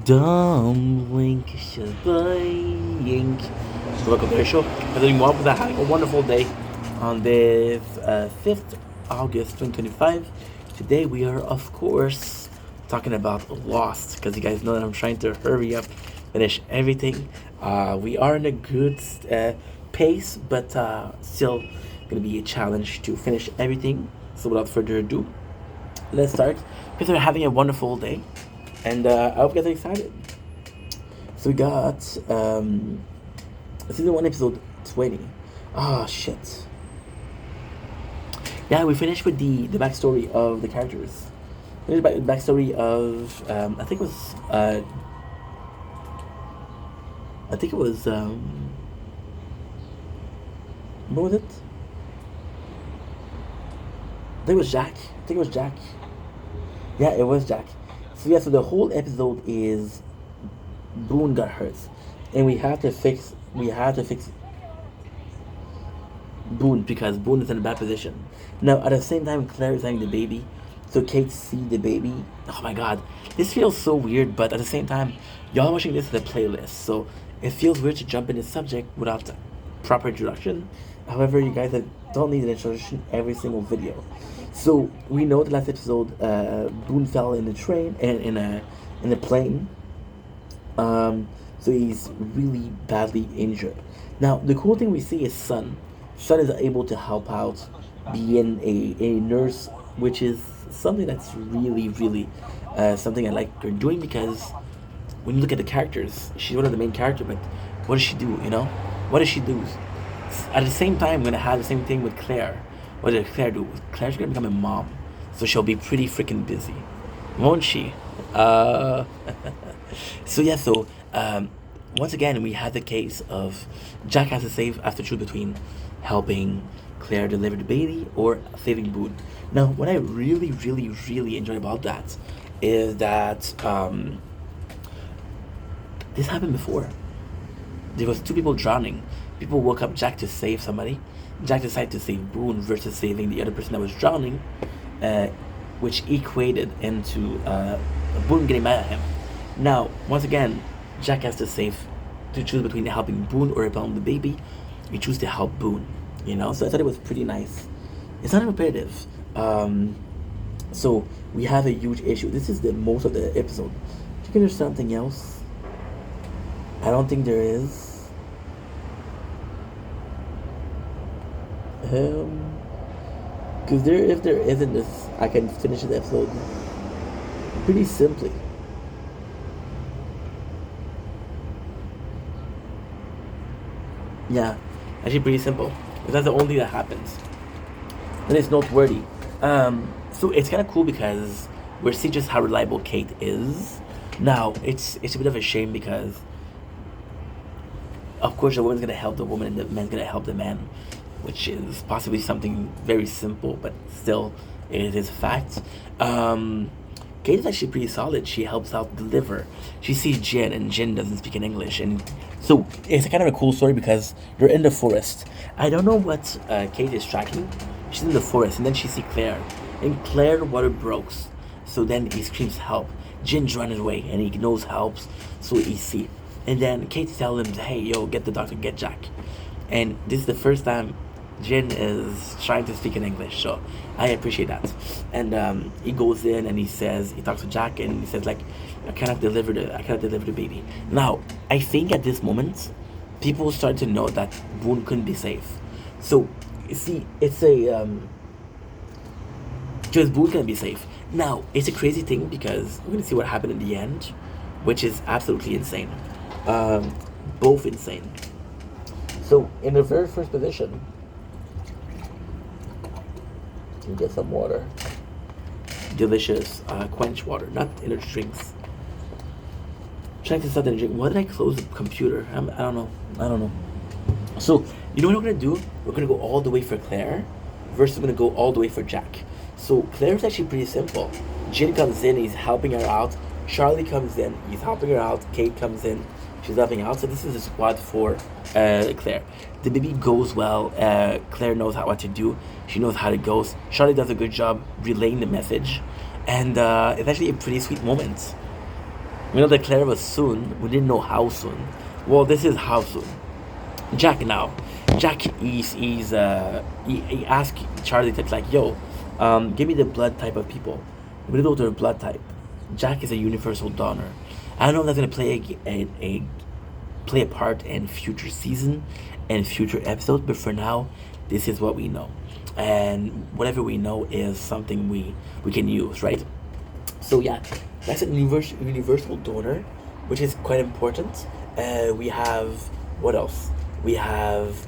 Dumpling Shabayink. Welcome to the show. I'm doing well with having a wonderful day on the 5th August 2025. Today we are, of course, talking about Lost because you guys know that I'm trying to hurry up, finish everything. We are in a good pace, but still going to be a challenge to finish everything. So without further ado, let's start because we're having a wonderful day, and I hope you guys are excited. So we got season 1 episode 20. Ah, shit. Yeah, we finished with the backstory of the characters. Finished by the backstory of I think it was what was it? I think it was Jack. I think it was Jack. Yeah, it was Jack. So yeah, so the whole episode is Boone got hurt, and we had to fix Boone because Boone is in a bad position. Now, at the same time, Claire is having the baby, so Kate see the baby. Oh my god, this feels so weird, but at the same time, y'all watching this as a playlist, so it feels weird to jump in the subject without proper introduction. However, you guys don't need an introduction every single video. So we know the last episode, Boone fell in a train and in a plane, so he's really badly injured. Now, the cool thing we see is Sun. Sun is able to help out, being a nurse, which is something that's really, really something I like her doing because when you look at the characters, she's one of the main characters, but what does she do, you know? What does she do? At the same time, we're gonna have the same thing with Claire. What did Claire do? Claire's gonna become a mom, so she'll be pretty freaking busy, won't she? Uh, so yeah, so once again, we had the case of Jack has to have to choose between helping Claire deliver the baby or saving Boone. Now, what I really, really, really enjoy about that is that this happened before. There was two people drowning. People woke up Jack to save somebody. Jack decided to save Boone versus saving the other person that was drowning, uh, which equated into Boone getting mad at him. Now, once again, Jack has to choose between helping Boone or helping the baby. We choose to help Boone, you know. So I thought it was pretty nice. It's not repetitive. So we have a huge issue. This is the most of the episode. Do you think there's something else? I don't think there is. Um, because if there isn't this, I can finish the episode pretty simply. Yeah, actually pretty simple. Because that's the only thing that happens. And it's noteworthy. So it's kind of cool because we see just how reliable Kate is. Now it's a bit of a shame because of course the woman's gonna help the woman and the man's gonna help the man, which is possibly something very simple, but still it is a fact. Um, Kate is actually pretty solid. She helps out deliver. She sees Jin, and Jin doesn't speak in English, and so it's kind of a cool story because they're in the forest. I don't know what Kate is tracking. She's in the forest, and then she sees Claire, and Claire water breaks. So then he screams help. Jin's running away, and he knows helps, so he see. And then Kate tells him, "Hey, yo, get the doctor, get Jack." And this is the first time Jin is trying to speak in English, so I appreciate that. And he goes in and he talks to Jack, and he says like, I cannot deliver the baby." Now, I think at this moment, people start to know that Boone couldn't be safe. So, you see, it's a just Boone can be safe. Now, it's a crazy thing because we're gonna see what happened in the end, which is absolutely insane. Um, both insane. So, in the very first position, you get some water. Delicious quench water, not energy drinks. Trying to start the drink. Why did I close the computer? I don't know. I don't know. So, you know what we're gonna do? We're gonna go all the way for Claire versus we're gonna go all the way for Jack. So Claire's actually pretty simple. Jin comes in, he's helping her out. Charlie comes in, he's helping her out. Kate comes in, she's helping out. So this is a squad for Claire. The baby goes well. Claire knows what to do. She knows how it goes. Charlie does a good job relaying the message, and it's actually a pretty sweet moment. We know that Claire was soon. We didn't know how soon. Well, this is how soon. Jack now. Jack he asked Charlie to like, yo, give me the blood type of people. We go to the blood type. Jack is a universal donor. I don't know if that's gonna play a part in future season and future episodes, but for now, this is what we know, and whatever we know is something we can use, right? So yeah, that's a universal donor, which is quite important. We have what else? We have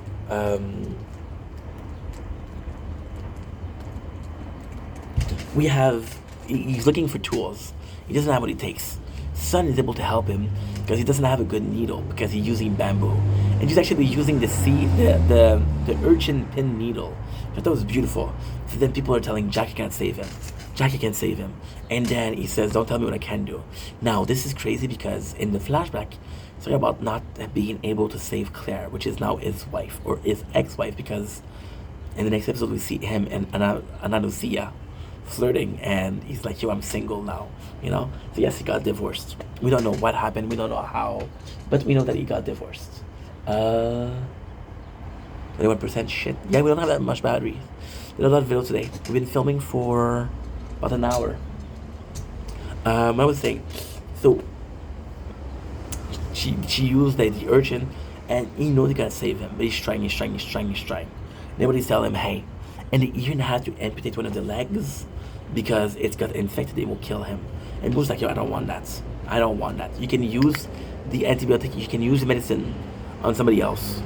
we have he's looking for tools. He doesn't have what he takes. Sun is able to help him because he doesn't have a good needle because he's using bamboo, and he's actually using the urchin pin needle. I thought it was beautiful. So then people are telling Jackie can't save him. Jackie can save him, and then he says, "Don't tell me what I can do." Now this is crazy because in the flashback, it's talking about not being able to save Claire, which is now his wife or his ex-wife, because in the next episode we see him and Ananusia flirting, and he's like, yo, I'm single now, you know? So yes, he got divorced. We don't know what happened, we don't know how, but we know that he got divorced. 21% shit. Yeah, we don't have that much battery. Did a lot of video today. We've been filming for about an hour. I was saying, so she used the urchin, and he knows he gotta save him, but he's trying. Nobody's telling him, hey, and they even had to amputate one of the legs because it's got infected, it will kill him. And Boo's like, yo, I don't want that. You can use the antibiotic, you can use the medicine on somebody else.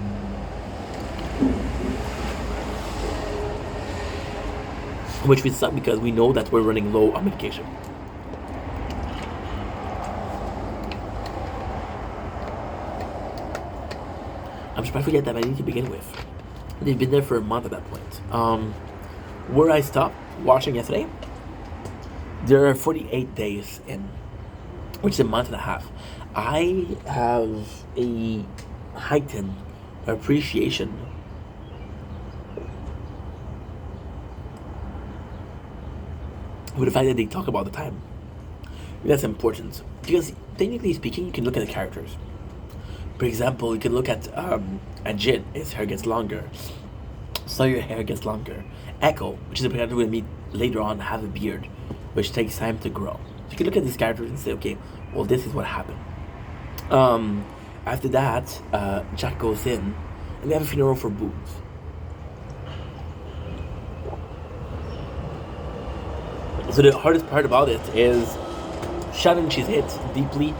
Which would suck because we know that we're running low on medication. I'm surprised we get that many to begin with. They've been there for a month at that point. Where I stopped watching yesterday, there are 48 days in, which is a month and a half. I have a heightened appreciation with the fact that they talk about the time. That's important because technically speaking, you can look at the characters. For example, you can look at Jin, his hair gets longer. Sawyer hair gets longer. Echo, which is a character we'll meet later on, have a beard, which takes time to grow. So you can look at these characters and say, okay, well, this is what happened. After that, Jack goes in, and we have a funeral for Boone. So the hardest part about it is Shannon, she's hit deeply.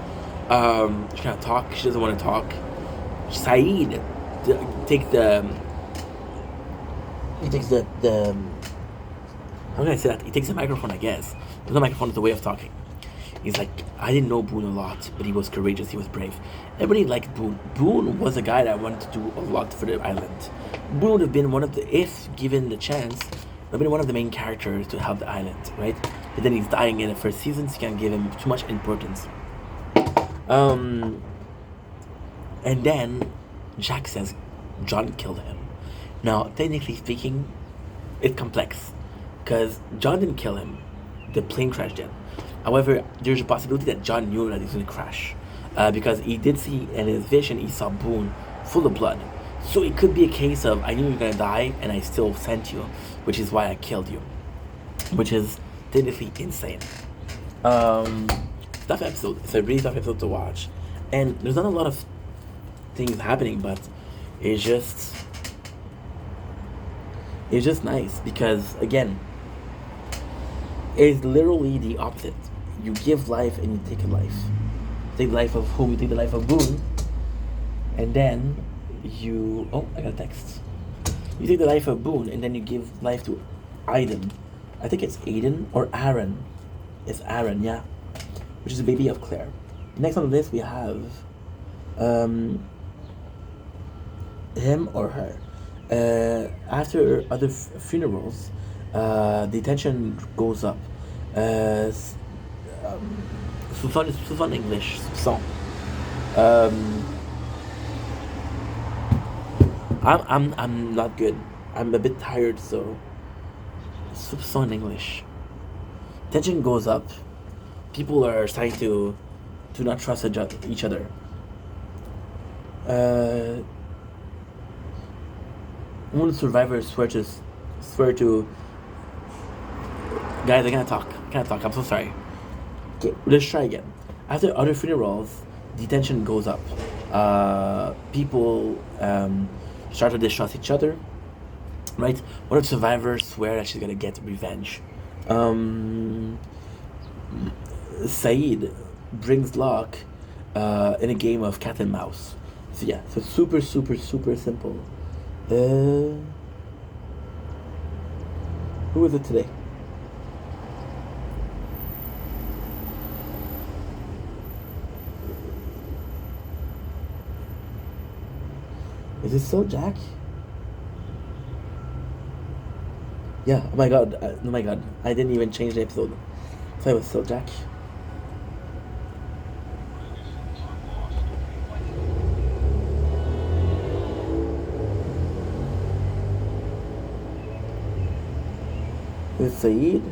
She can't talk. She doesn't want to talk. Saeed takes the how can I say that? He takes the microphone, I guess. There's no microphone, it's a way of talking. He's like, I didn't know Boone a lot, but he was courageous, he was brave. Everybody liked Boone. Boone was a guy that wanted to do a lot for the island. Boone would have been one of the, if given the chance, would have been one of the main characters to help the island, right? But then he's dying in the first season, so you can't give him too much importance. And then Jack says John killed him. Now, technically speaking, it's complex because John didn't kill him. The plane crashed did. However, there's a possibility that John knew that he was going to crash because he did see in his vision, he saw Boone full of blood. So it could be a case of, I knew you were going to die and I still sent you, which is why I killed you, which is technically insane. Tough episode. It's a really tough episode to watch, and there's not a lot of things happening, but it's just nice because again, it's literally the opposite. You give life and you take a life. Take the life of whom? You take the life of Boone, and then you. Oh, I got a text. You take the life of Boone, and then you give life to Aiden. I think it's Aiden or Aaron. It's Aaron, yeah. Which is the baby of Claire. Next on the list we have him or her. After other funerals, the tension goes up. Soupçon English. Soupçon. I'm not good. I'm a bit tired, so soupçon English. Tension goes up. People are starting to to not trust each other. Uh, One of the survivors swear to guys. I can't talk. I'm so sorry. Okay, let's try again. After other funerals, the tension goes up. People start to distrust each other, right? One of the survivors swear that she's gonna get revenge. Um, Saeed brings luck in a game of cat and mouse. So yeah, so super, super, super simple. Uh, who is it today? Is it still Jack? Yeah. Oh my god. Oh my god. I didn't even change the episode. So it was still Jack. Is it Saeed?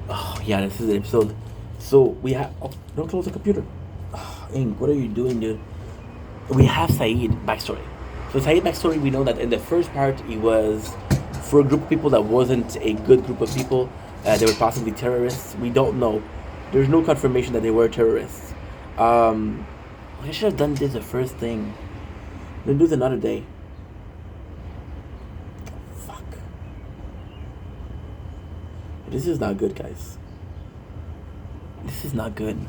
Oh yeah, this is the episode. So we have. Oh, don't close the computer. Oh, Ink, what are you doing, dude? We have Saeed backstory. So Saeed backstory, we know that in the first part, he was for a group of people that wasn't a good group of people. They were possibly terrorists. We don't know. There's no confirmation that they were terrorists. Um, I should have done this the first thing. Then do this another day. Fuck. This is not good, guys. This is not good.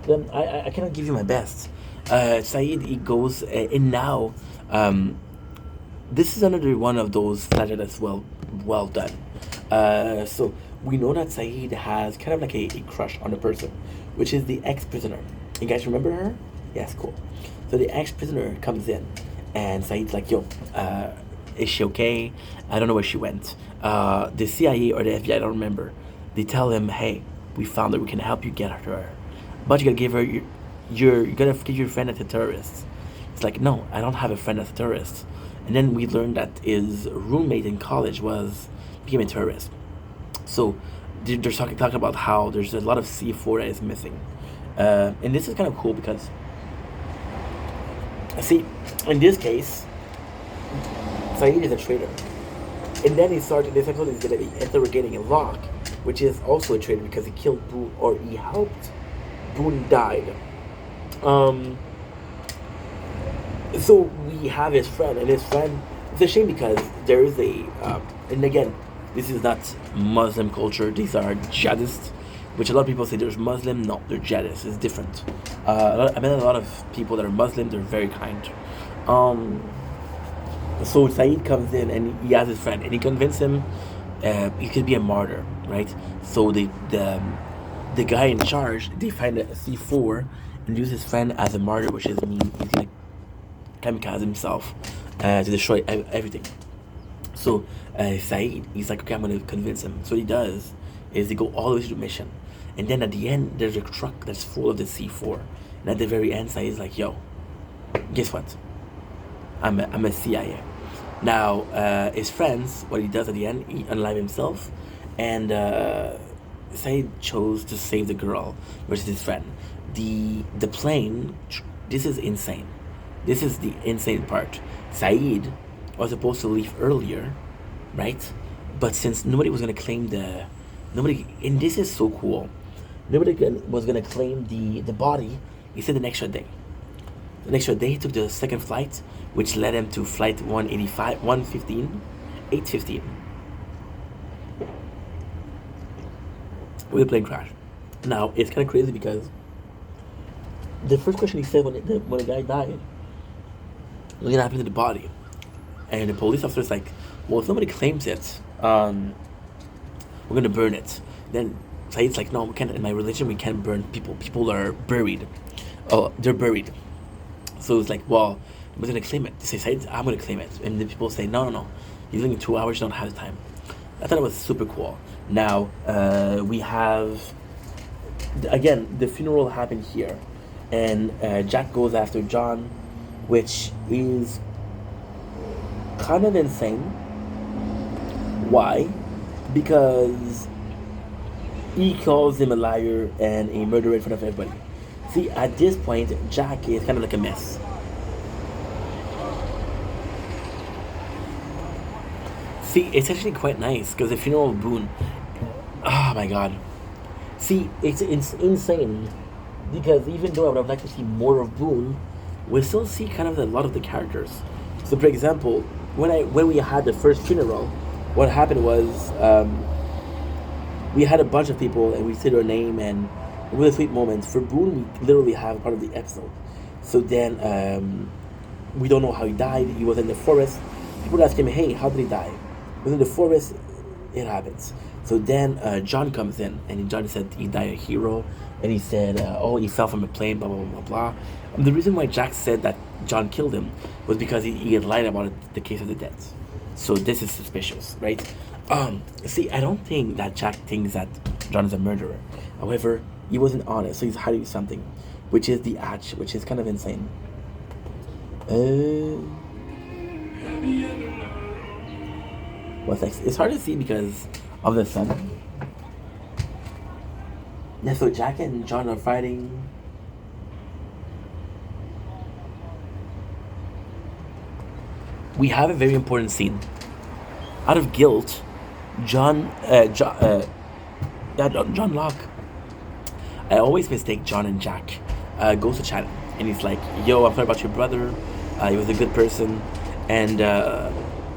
Then I cannot give you my best. Saeed, he goes in now. Um, this is another one of those that that's well done. So we know that Saeed has kind of like a crush on a person, which is the ex-prisoner. You guys remember her? Yes, cool. So the ex-prisoner comes in, and Saeed's like, "Yo, is she okay? I don't know where she went." The CIA or the FBI, I don't remember. They tell him, "Hey, we found her. We can help you get her, but you gotta give her you're gonna give your friend as a terrorist." It's like, no, I don't have a friend as a terrorist. And then we learned that his roommate in college became a terrorist. So they're talking about how there's a lot of C4 that is missing, and this is kind of cool because see, in this case, Saeed is a traitor, and then he started. This episode is gonna be interrogating a Locke, which is also a traitor because he killed Boone or he helped Boone died. Um, so we have his friend, and his friend. It's a shame because there is and again, this is not Muslim culture. These are jihadists, which a lot of people say there's Muslim. No, they're jihadists. It's different. I met a lot of people that are Muslim. They're very kind. Um, so Saeed comes in and he has his friend, and he convinces him he could be a martyr, right? So the guy in charge, they find a C4 and use his friend as a martyr, which is mean he's like kamikaze himself to destroy everything. So Saeed, he's like, okay, I'm gonna convince him. So what he does is they go all the way to the mission, and then at the end there's a truck that's full of the C4, and at the very end, Saeed's like, yo, guess what? I'm a CIA. Now his friends, what he does at the end, he unalive himself, and Saeed chose to save the girl versus his friend. The plane. This is insane. This is the insane part. Saeed was supposed to leave earlier, right? But since nobody was gonna claim and this is so cool. Nobody was gonna claim the body. He said the next day. The next day he took the second flight, which led him to flight 185, 115, 815. With a plane crash. Now it's kind of crazy because the first question he said when the guy died, what's gonna happen to the body? And the police officer's like, well, if nobody claims it, we're gonna burn it. Then Saeed's like, no, we can't. In my religion, we can't burn people. People are buried. Oh, they're buried. So it's like, well, we're gonna claim it. They say, Saeed, I'm gonna claim it. And the people say, no, no, no. You're living 2 hours. You don't have the time. I thought it was super cool. Now we have again the funeral happened here, and Jack goes after John, which is kind of insane. Why? because he calls him a liar and a murderer in front of everybody. See, at this point, Jack is kind of like a mess. See, it's actually quite nice because the funeral of Boone. Oh my god. See, it's insane because even though I would have liked to see more of Boone, we still see kind of a lot of the characters. So, for example, when we had the first funeral, what happened was we had a bunch of people and we said their name and really sweet moments. For Boone, we literally have part of the episode. So then we don't know how he died. He was in the forest. People ask him, "Hey, how did he die?" Within the forest, it happens. So then John comes in, and John said he died a hero, and he said, "Oh, he fell from a plane." Blah blah blah blah. And the reason why Jack said that John killed him was because he had lied about it, the case of the deaths. So this is suspicious, right? See, I don't think that Jack thinks that John is a murderer. However, he wasn't honest, so he's hiding something, which is the hatch, which is kind of insane. What's next? It's hard to see because of the sun. Yeah, so Jack and John are fighting. We have a very important scene. Out of guilt, John Locke. I always mistake John and Jack. Goes to Shannon and he's like, "Yo, I'm sorry about your brother. He was a good person, and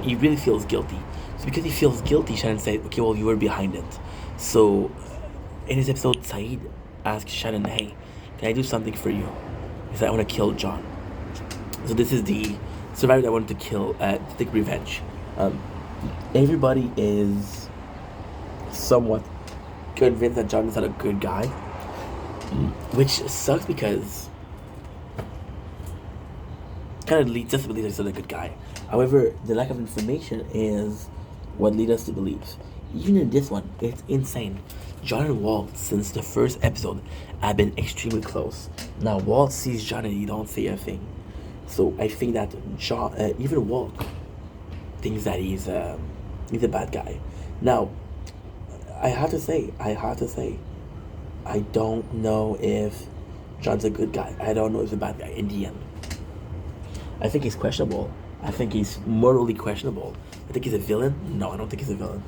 he really feels guilty." So because he feels guilty, Shannon said, "Okay, well, you were behind it." So in this episode, Saeed asks Shannon, "Hey, can I do something for you?" He said, "I want to kill John." So this is the survivor that wanted to kill, to take revenge. Everybody is somewhat convinced that John is not a good guy, which sucks because kind of leads us to believe that he's not a good guy. However, the lack of information is what leads us to believe. Even in this one, it's insane. John and Walt, since the first episode, have been extremely close. Now Walt sees John and he don't say a thing. So I think that John, even Walt, thinks that he's a bad guy. Now, I have to say, I don't know if John's a good guy. I don't know if he's a bad guy in the end. I think he's questionable. I think he's morally questionable. I think he's a villain. No, I don't think he's a villain.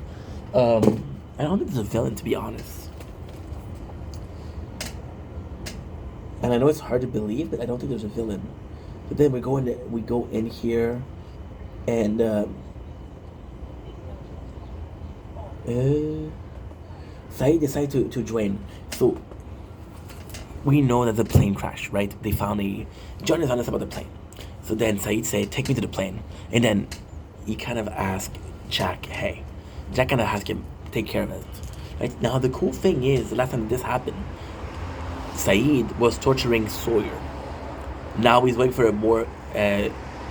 I don't think he's a villain, to be honest. And I know it's hard to believe, but I don't think there's a villain. But then we go in here, and Saeed decided to join. So we know that the plane crashed, right? They found John is honest about the plane. So then Saeed said, "Take me to the plane," and then he kind of asked Jack, "Hey," Jack kind of asked him, "Take care of it." Right now, the cool thing is, the last time this happened, Saeed was torturing Sawyer. Now he's waiting for a more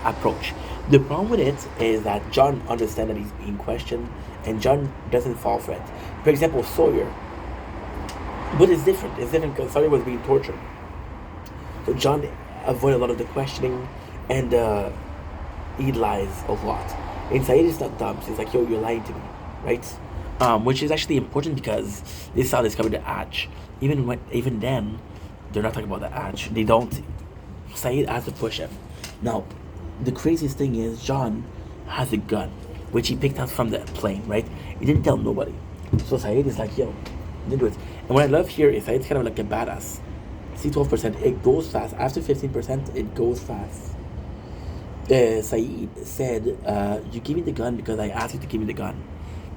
approach. The problem with it is that John understands that he's being questioned, and John doesn't fall for it. For example, Sawyer. But it's different. It's different because Sawyer was being tortured. So John avoided a lot of the questioning, and he lies a lot. And Saeed is not dumb. So he's like, "Yo, you're lying to me," right? Which is actually important because they saw discovered the hatch. Even then, they're not talking about the hatch. They don't. Saeed has to push him. Now, the craziest thing is John has a gun, which he picked up from the plane, right? He didn't tell nobody. So Saeed is like, "Yo, didn't do it." And what I love here is Saeed's kind of like a badass. See, 12%, it goes fast. After 15%, it goes fast. Saeed said, "You give me the gun because I asked you to give me the gun.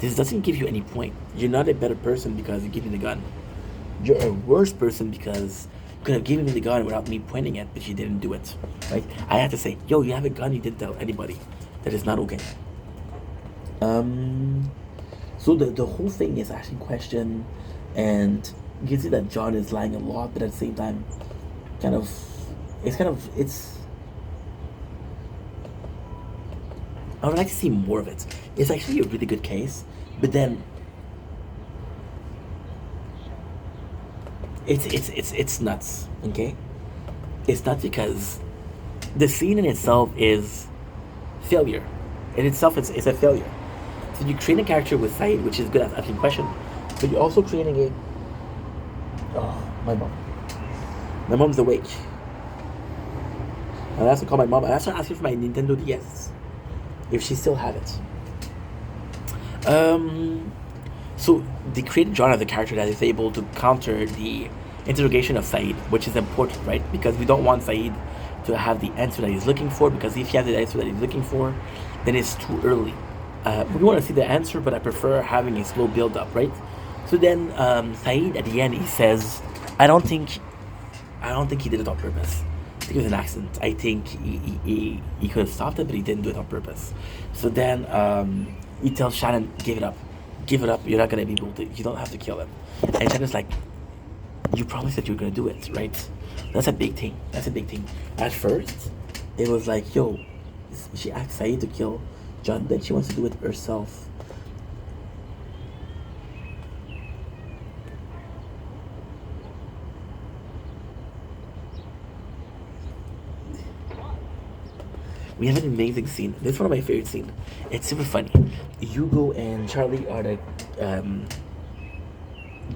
This doesn't give you any point. You're not a better person because you give me the gun. You're a worse person because you could have given me the gun without me pointing it, but you didn't do it." Right? I had to say, "Yo, you have a gun, you didn't tell anybody." That is not okay. So the whole thing is actually questioned, and you can see that John is lying a lot, but at the same time, it's. I would like to see more of it. It's actually a really good case, but then it's nuts. Okay, it's nuts because the scene in itself is failure. In itself, it's a failure. So you create a character with Saeed, which is good at asking questions, but you're also creating a. Oh, my mom. My mom's awake. I have to call my mom. I have to ask her for my Nintendo DS, if she still had it. So they created John as a character that is able to counter the interrogation of Saeed, which is important, right? Because we don't want Saeed to have the answer that he's looking for, because if he has the answer that he's looking for, then it's too early. We want to see the answer, but I prefer having a slow build up, right? So then Saeed at the end he says, I don't think he did it on purpose. I think it was an accident. I think he could have stopped it, but he didn't do it on purpose. So then he tells Shannon, give it up. Give it up. You're not going to be able to, you don't have to kill him. And Shannon's like, you promised that you were going to do it, right? That's a big thing. That's a big thing. At first, it was like, yo, she asked Saeed to kill John, then she wants to do it herself. We have an amazing scene. This is one of my favorite scenes. It's super funny. Hugo and Charlie are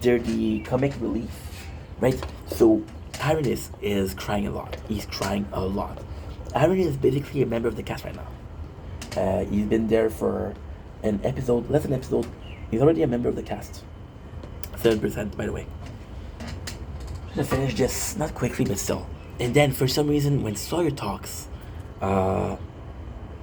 they're the comic relief, right? So Aaron is crying a lot. He's crying a lot. Aaron is basically a member of the cast right now. He's been there for an episode, less than an episode. He's already a member of the cast. 7%, by the way. I'm gonna finish this, not quickly, but still. And then, for some reason, when Sawyer talks,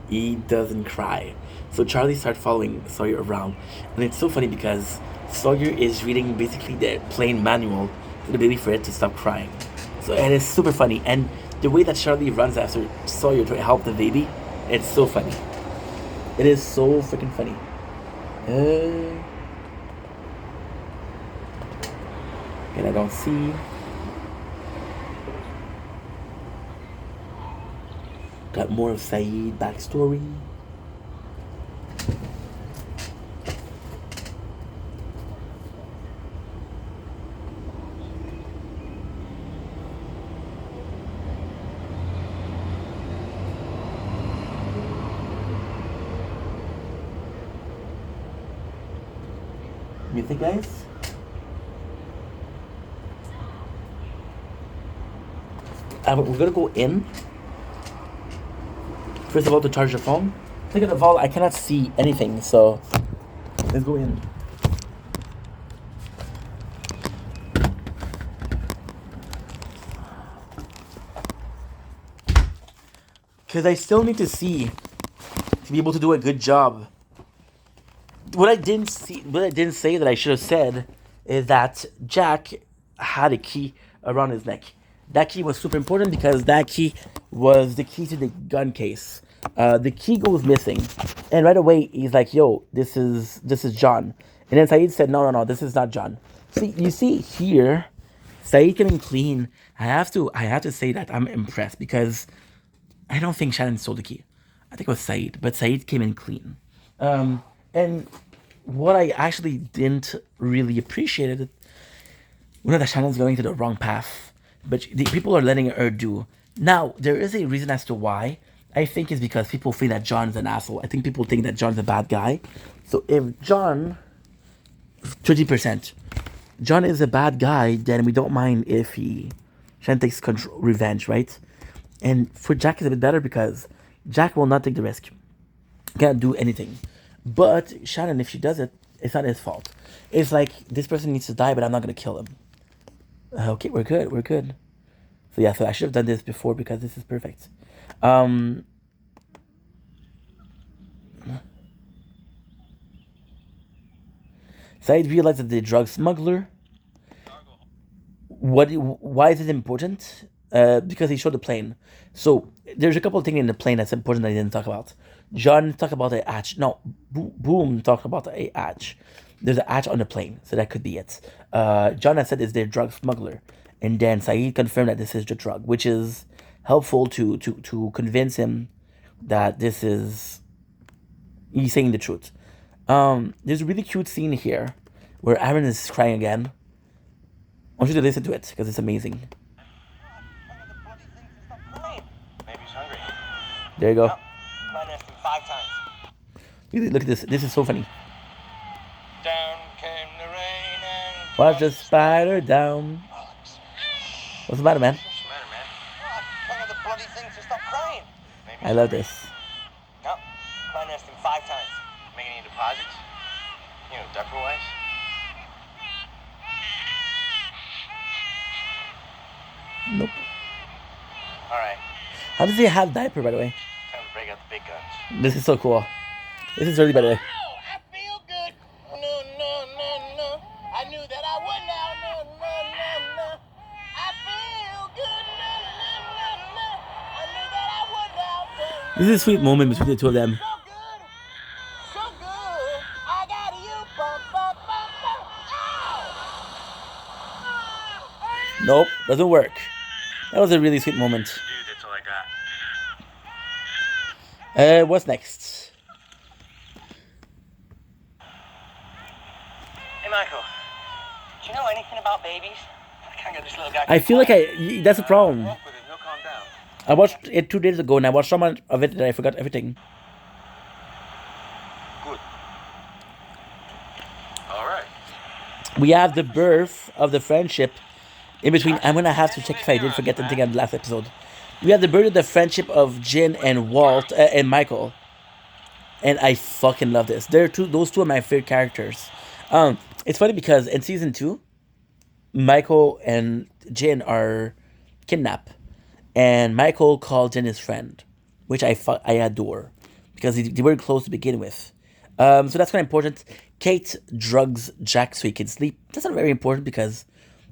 he doesn't cry. So Charlie starts following Sawyer around. And it's so funny because Sawyer is reading basically the plain manual to the baby for it to stop crying. So it is super funny. And the way that Charlie runs after Sawyer to help the baby, it's so funny. It is so freaking funny. And I don't see. Got more of Saeed backstory. You think, guys? We're gonna go in. First of all, to charge the phone. Second of all, I cannot see anything, so let's go in. Because I still need to see to be able to do a good job. What I didn't say that I should have said is that Jack had a key around his neck. That key was super important because that key was the key to the gun case. The key goes missing, and right away he's like, "Yo, this is John." And then Saeed said, "No, this is not John." See, you see here, Saeed coming clean. I have to say that I'm impressed because I don't think Shannon stole the key. I think it was Saeed, but Saeed came in clean. And what I actually didn't really appreciate it, we know that Shannon's going to the wrong path, but the people are letting her do. Now, there is a reason as to why. I think it's because people think that John's an asshole. I think people think that John's a bad guy. So if John, 30%, John is a bad guy, then we don't mind if Shannon takes revenge, right? And for Jack, it's a bit better because Jack will not take the risk. Can't do anything. But Shannon, if she does it, it's not his fault. It's like, this person needs to die, but I'm not going to kill him. Okay, we're good. So yeah, so I should have done this before because this is perfect. Saeed realized that the drug smuggler. Why is it important? Because he showed the plane. So there's a couple of things in the plane that's important that I didn't talk about. John talked about a hatch. No, Boom talked about a hatch. There's a hatch on the plane, so that could be it. John had said it's their drug smuggler, and then Saeed confirmed that this is the drug, which is helpful to convince him that this is he's saying the truth. There's a really cute scene here where Aaron is crying again. I want you to listen to it because it's amazing. Maybe he's hungry. There you go. Plan asked him 5 times. Look at this. This is so funny. Down came the rain and Watch the spider down. What's the matter, man? What's the matter, man? Tell the bloody thing to stop crying. Maybe I love this. No. Klein asked him 5 times. Making any deposits? You know, diaper-wise? Nope. All right. How does he have diaper, by the way? Time to break out the big guns. This is so cool. This is really, by the way. I feel good. No, no, no, no. I knew that I would now. No, no, no, no. I feel good. No, no, no, no. I knew that I would now. This is a sweet moment between the two of them. So good. So good. I got you. Bum, bum, bum, bum. Ow. Nope, doesn't work. That was a really sweet moment. Dude, that's all I got. What's next? Hey, Michael. Do you know anything about babies? I can't get this little guy. I feel like that's the problem. Walk with him. He'll calm down. I watched it 2 days ago and I watched so much of it that I forgot everything. Good. All right. We have the birth of the friendship in between. I'm gonna have to check if I did forget anything on the last episode. We have the birth of the friendship of Jin and Walt and Michael, and I fucking love this. Those two are my favorite characters. It's funny because in season 2, Michael and Jin are kidnapped, and Michael called Jin his friend, which I adore because they were close to begin with. So that's quite important. Kate drugs Jack so he can sleep. That's not very important because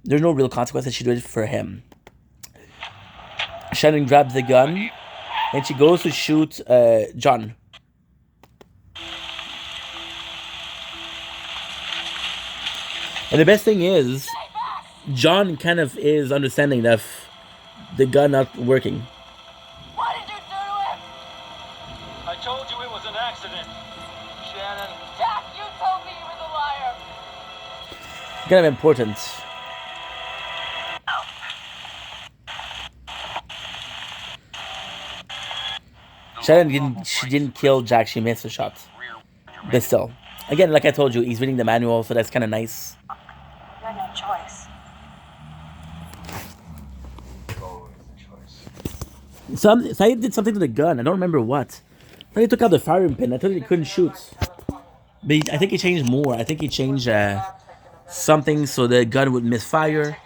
there's no real consequences. She did it for him. Shannon grabs the gun and she goes to shoot John. And the best thing is, John kind of is understanding of the gun not working. What did you do to him? I told you it was an accident. Shannon. Jack, you told me he was a liar. Kind of important. Shannon didn't kill Jack, she missed the shot. But still. Again, like I told you, he's reading the manual, so that's kind of nice. You had no choice. Saeed did something to the gun. I don't remember what. I thought he took out the firing pin. I thought he couldn't shoot. But I think he changed more. I think he changed something so the gun would misfire.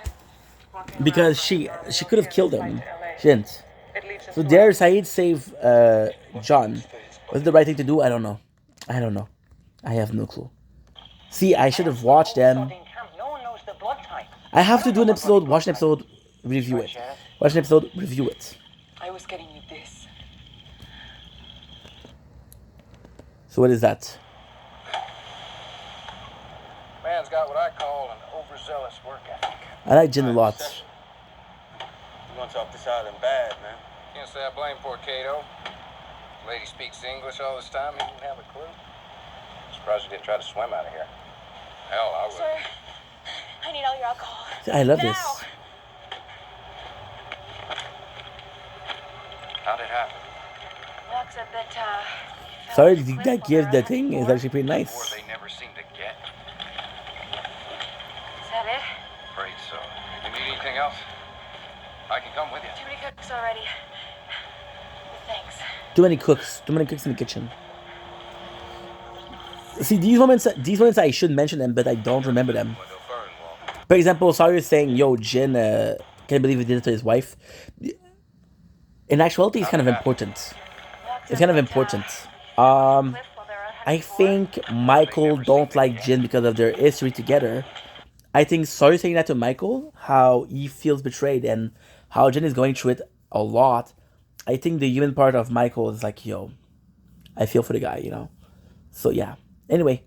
Because she could have killed him. She didn't. So there, Saeed saved John. Was it the right thing to do? I don't know. I have no clue. See, I should have watched them. No one knows the blood type. I have to do an episode, watch an episode, review it. Watch an episode, review it. I was getting you this. So what is that? Man's got what I call an overzealous work ethic. I like Jin a lot. You want to talk this out and bad, man. Can't say I blame poor Cato. Lady speaks English all this time. He didn't have a clue. Surprised he didn't try to swim out of here. Hell, I would. Sir, I need all your alcohol. I love Now. this. How'd it happen? Looks a bit, Sorry, that gift, the thing is actually pretty War nice. they never seem to get. Is that it? Afraid so. You need anything else? I can come with you. Too many cooks already. Thanks. Too many cooks in the kitchen. See, these moments I should mention them, but I don't remember them. Window burn, Walt. For example, Sawyer saying, yo, Jin, can't believe he did it to his wife. In actuality, it's kind of important. It's kind of important. I think Michael don't like Jin because of their history together. I think Sawyer saying that to Michael, how he feels betrayed and how Jin is going through it a lot. I think the human part of Michael is like, yo, I feel for the guy, you know? So yeah. Anyway,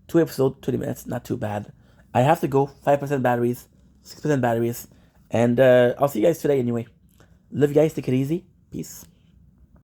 2 episodes, 20 minutes, not too bad. I have to go, 5% batteries, 6% batteries. And I'll see you guys today anyway. Love you guys, take it easy. Peace.